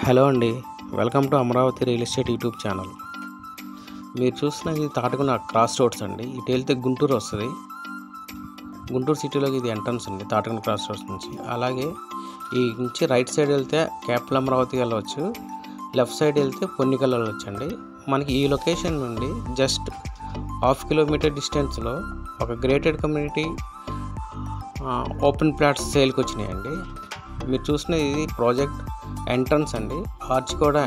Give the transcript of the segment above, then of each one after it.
Hello అండి, welcome to Amaravati real estate YouTube channel. మీరు చూస్తున్న ఇది తాటికొండ క్రాస్ రోడ్స్ అండి. ఇటు వెళ్తే గుంటూరు వస్తుంది. గుంటూరు సిటీలోకి ఇది ఎంట్రన్స్ అండి, తాటికొండ క్రాస్ రోడ్స్ నుంచి. అలాగే ఈ నుంచి రైట్ సైడ్ వెళ్తే క్యాపిటల్ అమరావతి వెళ్ళవచ్చు, లెఫ్ట్ సైడ్ వెళ్తే పొన్నికల్ వెళ్ళవచ్చు అండి. మనకి ఈ లొకేషన్ నుండి జస్ట్ 1/2 కిలోమీటర్ డిస్టెన్స్లో ఒక గ్రేటెడ్ కమ్యూనిటీ ఓపెన్ ప్లాట్స్ సేల్కి వచ్చినాయండి. మీరు చూసిన ఇది ప్రాజెక్ట్ ఎంట్రన్స్ అండి. ఆర్చ్ కూడా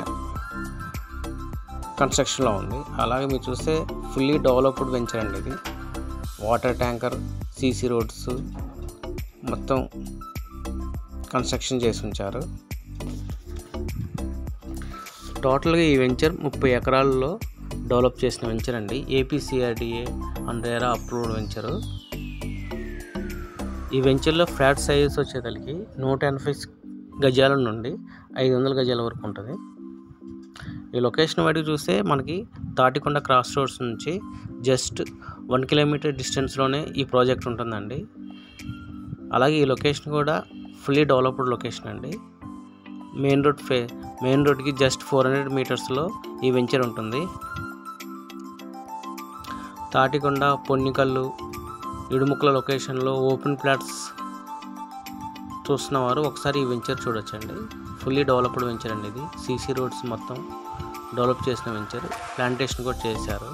కన్స్ట్రక్షన్లో ఉంది. అలాగే మీరు చూస్తే ఫుల్లీ డెవలప్డ్ వెంచర్ అండి ఇది. వాటర్ ట్యాంకర్, సీసీ రోడ్స్ మొత్తం కన్స్ట్రక్షన్ చేసి ఉంచారు. టోటల్గా ఈ వెంచర్ 30 ఎకరాల్లో డెవలప్ చేసిన వెంచర్ అండి. APCRDA and RERA approved venture. ఈ వెంచర్లో ఫ్లాట్ సైజెస్ వచ్చేసరికి 180 గజాల నుండి 500 గజాల వరకు ఉంటుంది. ఈ లొకేషన్ వాటికి చూస్తే మనకి తాటికొండ క్రాస్ రోడ్స్ నుంచి జస్ట్ 1 కిలోమీటర్ డిస్టెన్స్లోనే ఈ ప్రాజెక్ట్ ఉంటుందండి. అలాగే ఈ లొకేషన్ కూడా ఫుల్లీ డెవలప్డ్ లొకేషన్ అండి. మెయిన్ రోడ్కి జస్ట్ 400 మీటర్స్లో ఈ వెంచర్ ఉంటుంది. తాటికొండ, పొన్నికల్లు, ఇడుముక్కల లొకేషన్లో ఓపెన్ ప్లాట్స్ చూస్తున్నవారు ఒకసారి ఈ వెంచర్ చూడొచ్చండి. ఫుల్లీ డెవలప్డ్ వెంచర్ అండి ఇది. సీసీ రోడ్స్ మొత్తం డెవలప్ చేసిన వెంచర్. ప్లాంటేషన్ కూడా చేశారు.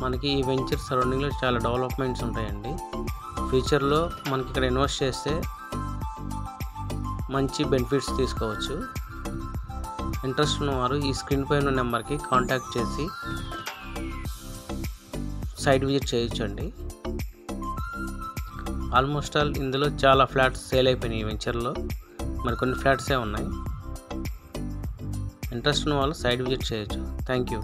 మనకి ఈ వెంచర్ సరౌండింగ్లో చాలా డెవలప్మెంట్స్ ఉంటాయండి. ఫ్యూచర్లో మనకి ఇక్కడ ఇన్వెస్ట్ చేస్తే మంచి బెనిఫిట్స్ తీసుకోవచ్చు. ఇంట్రెస్ట్ ఉన్నవారు ఈ స్క్రీన్ పై ఉన్న నెంబర్కి కాంటాక్ట్ చేసి సైట్ విజిట్ చేయొచ్చండి. ఆల్మోస్ట్ ఆల్ ఇందులో చాలా ఫ్లాట్స్ సేల్ అయిపోయినాయి. ఈ వెంచర్లో మరి కొన్ని ఫ్లాట్సే ఉన్నాయి. ఇంట్రెస్ట్ ఉన్న వాళ్ళు సైట్ విజిట్ చేయొచ్చు. Thank you.